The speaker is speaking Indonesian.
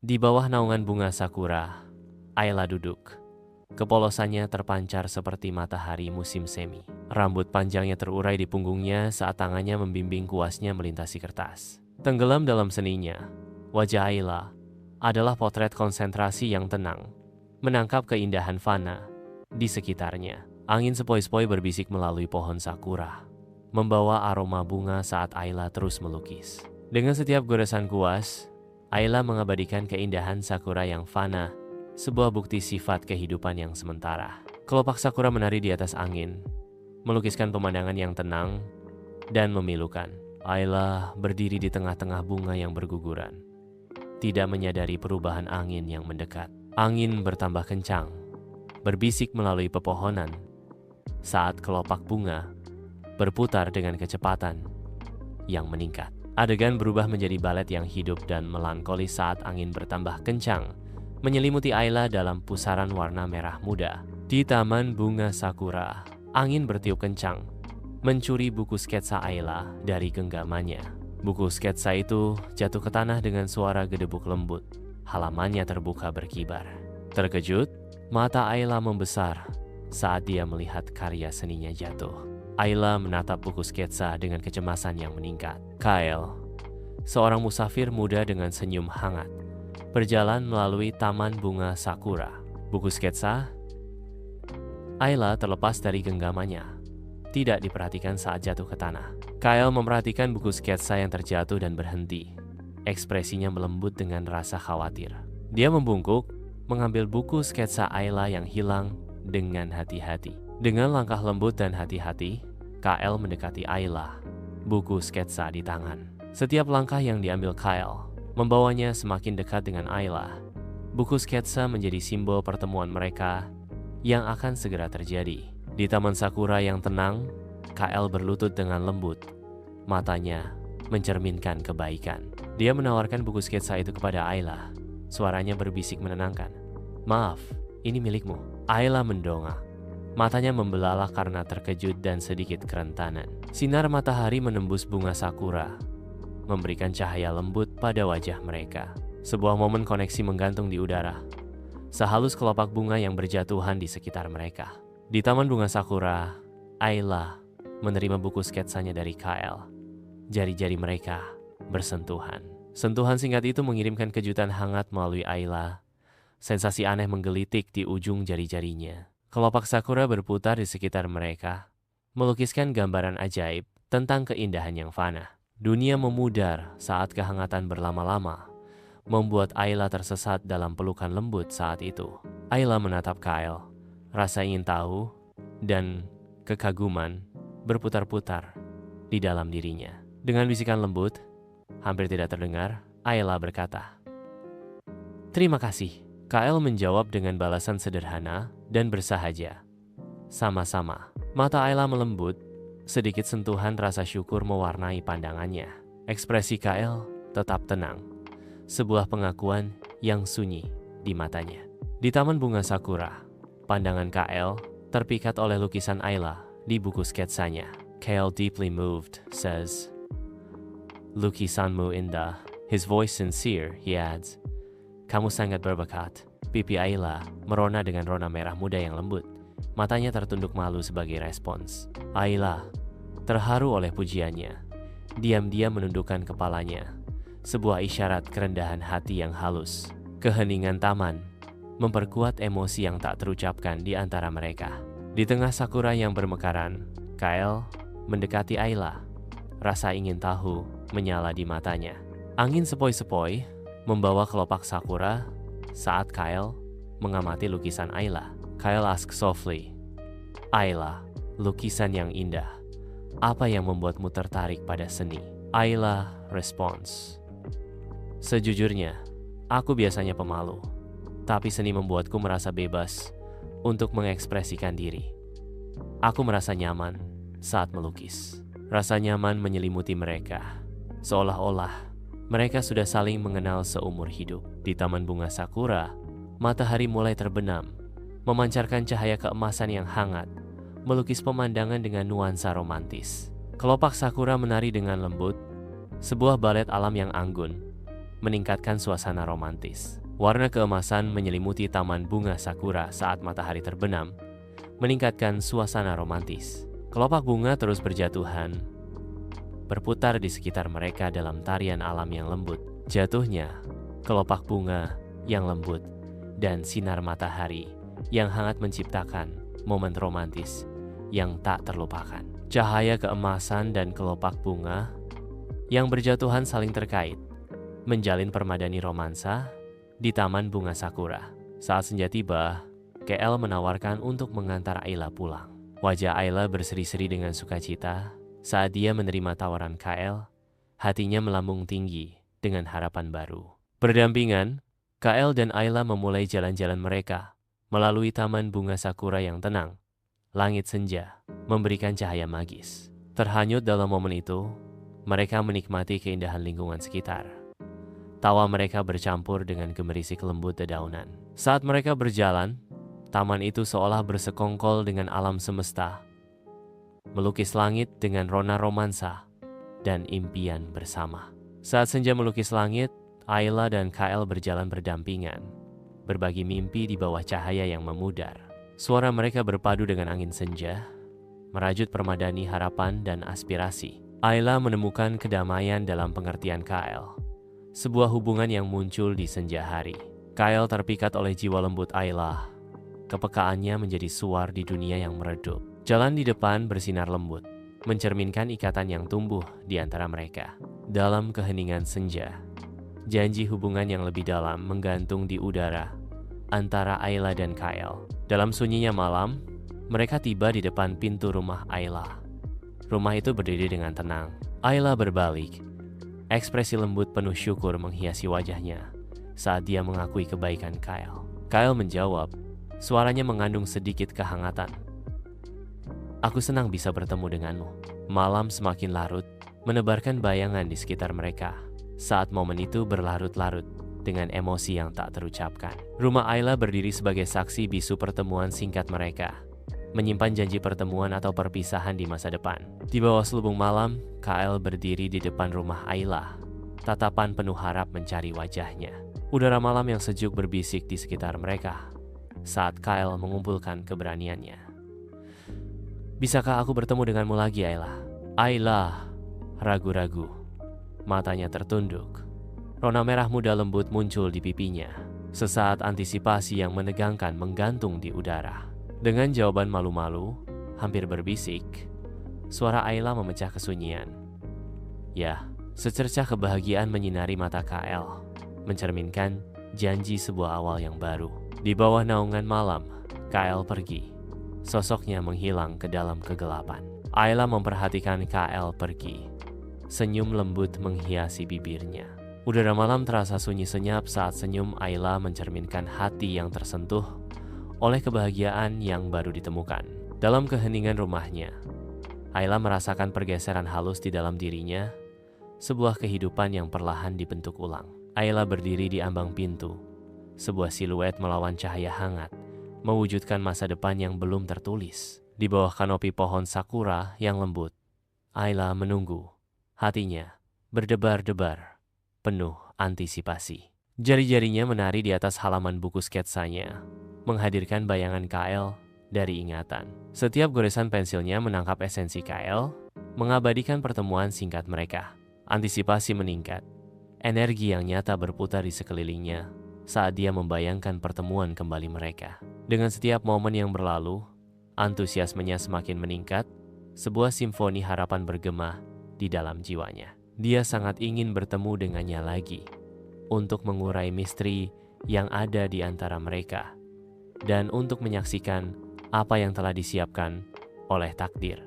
Di bawah naungan bunga sakura, Ayla duduk. Kepolosannya terpancar seperti matahari musim semi. Rambut panjangnya terurai di punggungnya saat tangannya membimbing kuasnya melintasi kertas. Tenggelam dalam seninya, wajah Ayla adalah potret konsentrasi yang tenang, menangkap keindahan fana di sekitarnya. Angin sepoi-sepoi berbisik melalui pohon sakura, membawa aroma bunga saat Ayla terus melukis. Dengan setiap goresan kuas, Ayla mengabadikan keindahan sakura yang fana, sebuah bukti sifat kehidupan yang sementara. Kelopak sakura menari di atas angin, melukiskan pemandangan yang tenang dan memilukan. Ayla berdiri di tengah-tengah bunga yang berguguran, tidak menyadari perubahan angin yang mendekat. Angin bertambah kencang, berbisik melalui pepohonan saat kelopak bunga berputar dengan kecepatan yang meningkat. Adegan berubah menjadi balet yang hidup dan melankolis saat angin bertambah kencang, menyelimuti Ayla dalam pusaran warna merah muda. Di taman bunga sakura, angin bertiup kencang, mencuri buku sketsa Ayla dari genggamannya. Buku sketsa itu jatuh ke tanah dengan suara gedebuk lembut. Halamannya terbuka berkibar. Terkejut, mata Ayla membesar saat dia melihat karya seninya jatuh. Ayla menatap buku sketsa dengan kecemasan yang meningkat. Kyle, seorang musafir muda dengan senyum hangat, berjalan melalui taman bunga sakura. Buku sketsa Ayla terlepas dari genggamannya, tidak diperhatikan saat jatuh ke tanah. Kyle memperhatikan buku sketsa yang terjatuh dan berhenti. Ekspresinya melembut dengan rasa khawatir. Dia membungkuk, mengambil buku sketsa Ayla yang hilang dengan hati-hati. Dengan langkah lembut dan hati-hati, Kyle mendekati Ayla, buku sketsa di tangan. Setiap langkah yang diambil Kyle membawanya semakin dekat dengan Ayla. Buku sketsa menjadi simbol pertemuan mereka yang akan segera terjadi. Di taman sakura yang tenang, Kyle berlutut dengan lembut. Matanya mencerminkan kebaikan. Dia menawarkan buku sketsa itu kepada Ayla. Suaranya berbisik menenangkan. "Maaf, ini milikmu." Ayla mendongak. Matanya membelalak karena terkejut dan sedikit kerentanan. Sinar matahari menembus bunga sakura, memberikan cahaya lembut pada wajah mereka. Sebuah momen koneksi menggantung di udara, sehalus kelopak bunga yang berjatuhan di sekitar mereka. Di taman bunga sakura, Ayla menerima buku sketsanya dari Kyle. Jari-jari mereka bersentuhan. Sentuhan singkat itu mengirimkan kejutan hangat melalui Ayla. Sensasi aneh menggelitik di ujung jari-jarinya. Kelopak sakura berputar di sekitar mereka, melukiskan gambaran ajaib tentang keindahan yang fana. Dunia memudar saat kehangatan berlama-lama, membuat Ayla tersesat dalam pelukan lembut saat itu. Ayla menatap Kyle, rasa ingin tahu dan kekaguman berputar-putar di dalam dirinya. Dengan bisikan lembut, hampir tidak terdengar, Ayla berkata, "Terima kasih." Kyle menjawab dengan balasan sederhana dan bersahaja. Sama-sama. Mata Ayla melembut, sedikit sentuhan rasa syukur mewarnai pandangannya. Ekspresi Kyle tetap tenang, sebuah pengakuan yang sunyi di matanya. Di taman bunga sakura, pandangan Kyle terpikat oleh lukisan Ayla di buku sketsanya. Kyle, deeply moved, says, "Lukisanmu indah." His voice sincere, he adds, "Kamu sangat berbakat." Pipi Ayla merona dengan rona merah muda yang lembut. Matanya tertunduk malu sebagai respons. Ayla terharu oleh pujiannya. Diam-diam menundukkan kepalanya. Sebuah isyarat kerendahan hati yang halus. Keheningan taman memperkuat emosi yang tak terucapkan di antara mereka. Di tengah sakura yang bermekaran, Kyle mendekati Ayla. Rasa ingin tahu menyala di matanya. Angin sepoi-sepoi membawa kelopak sakura saat Kyle mengamati lukisan Ayla. Kyle asks softly, "Ayla, lukisan yang indah. Apa yang membuatmu tertarik pada seni?" Ayla responds, "Sejujurnya, aku biasanya pemalu. Tapi seni membuatku merasa bebas untuk mengekspresikan diri. Aku merasa nyaman saat melukis." Rasa nyaman menyelimuti mereka, seolah-olah mereka sudah saling mengenal seumur hidup. Di taman bunga sakura, matahari mulai terbenam, memancarkan cahaya keemasan yang hangat, melukis pemandangan dengan nuansa romantis. Kelopak sakura menari dengan lembut, sebuah balet alam yang anggun. meningkatkan suasana romantis. Warna keemasan menyelimuti taman bunga sakura saat matahari terbenam, meningkatkan suasana romantis. Kelopak bunga terus berjatuhan, berputar di sekitar mereka dalam tarian alam yang lembut. Jatuhnya kelopak bunga yang lembut dan sinar matahari yang hangat menciptakan momen romantis yang tak terlupakan. Cahaya keemasan dan kelopak bunga yang berjatuhan saling terkait, menjalin permadani romansa di Taman Bunga Sakura. Saat senja tiba, KL menawarkan untuk mengantar Ayla pulang. Wajah Ayla berseri-seri dengan sukacita saat dia menerima tawaran KL. Hatinya melambung tinggi dengan harapan baru. Berdampingan, KL dan Ayla memulai jalan-jalan mereka melalui Taman Bunga Sakura yang tenang. Langit senja memberikan cahaya magis. Terhanyut dalam momen itu, mereka menikmati keindahan lingkungan sekitar. Tawa mereka bercampur dengan gemerisik lembut dedaunan. Saat mereka berjalan, taman itu seolah bersekongkol dengan alam semesta, melukis langit dengan rona romansa dan impian bersama. Saat senja melukis langit, Ayla dan KL berjalan berdampingan, berbagi mimpi di bawah cahaya yang memudar. Suara mereka berpadu dengan angin senja, merajut permadani harapan dan aspirasi. Ayla menemukan kedamaian dalam pengertian KL, sebuah hubungan yang muncul di senja hari. KL terpikat oleh jiwa lembut Ayla. Kepekaannya menjadi suar di dunia yang meredup. Jalan di depan bersinar lembut, mencerminkan ikatan yang tumbuh di antara mereka. Dalam keheningan senja, janji hubungan yang lebih dalam menggantung di udara antara Ayla dan KL. Dalam sunyinya malam, mereka tiba di depan pintu rumah Ayla. Rumah itu berdiri dengan tenang. Ayla berbalik. Ekspresi lembut penuh syukur menghiasi wajahnya saat dia mengakui kebaikan KL. KL menjawab, suaranya mengandung sedikit kehangatan. Aku senang bisa bertemu denganmu. Malam semakin larut, menebarkan bayangan di sekitar mereka. Saat momen itu berlarut-larut dengan emosi yang tak terucapkan. Rumah Ayla berdiri sebagai saksi bisu pertemuan singkat mereka, menyimpan janji pertemuan atau perpisahan di masa depan. Di bawah selubung malam, KL berdiri di depan rumah Ayla. Tatapan penuh harap mencari wajahnya. Udara malam yang sejuk berbisik di sekitar mereka saat KL mengumpulkan keberaniannya. Bisakah aku bertemu denganmu lagi, Ayla? Ayla ragu-ragu. Matanya tertunduk. Rona merah muda lembut muncul di pipinya. Sesaat antisipasi yang menegangkan menggantung di udara. Dengan jawaban malu-malu, hampir berbisik, suara Ayla memecah kesunyian. Ya, secercah kebahagiaan menyinari mata KL, mencerminkan janji sebuah awal yang baru. Di bawah naungan malam, KL pergi. Sosoknya menghilang ke dalam kegelapan. Ayla memperhatikan KL pergi. Senyum lembut menghiasi bibirnya. Udara malam terasa sunyi senyap saat senyum Ayla mencerminkan hati yang tersentuh oleh kebahagiaan yang baru ditemukan. Dalam keheningan rumahnya, Ayla merasakan pergeseran halus di dalam dirinya, sebuah kehidupan yang perlahan dibentuk ulang. Ayla berdiri di ambang pintu, sebuah siluet melawan cahaya hangat, mewujudkan masa depan yang belum tertulis. Di bawah kanopi pohon sakura yang lembut, Ayla menunggu, hatinya berdebar-debar, penuh antisipasi. Jari-jarinya menari di atas halaman buku sketsanya, menghadirkan bayangan KL dari ingatan. Setiap goresan pensilnya menangkap esensi KL, mengabadikan pertemuan singkat mereka. Antisipasi meningkat, energi yang nyata berputar di sekelilingnya saat dia membayangkan pertemuan kembali mereka. Dengan setiap momen yang berlalu, antusiasmenya semakin meningkat, sebuah simfoni harapan bergema di dalam jiwanya. Dia sangat ingin bertemu dengannya lagi untuk mengurai misteri yang ada di antara mereka dan untuk menyaksikan apa yang telah disiapkan oleh takdir.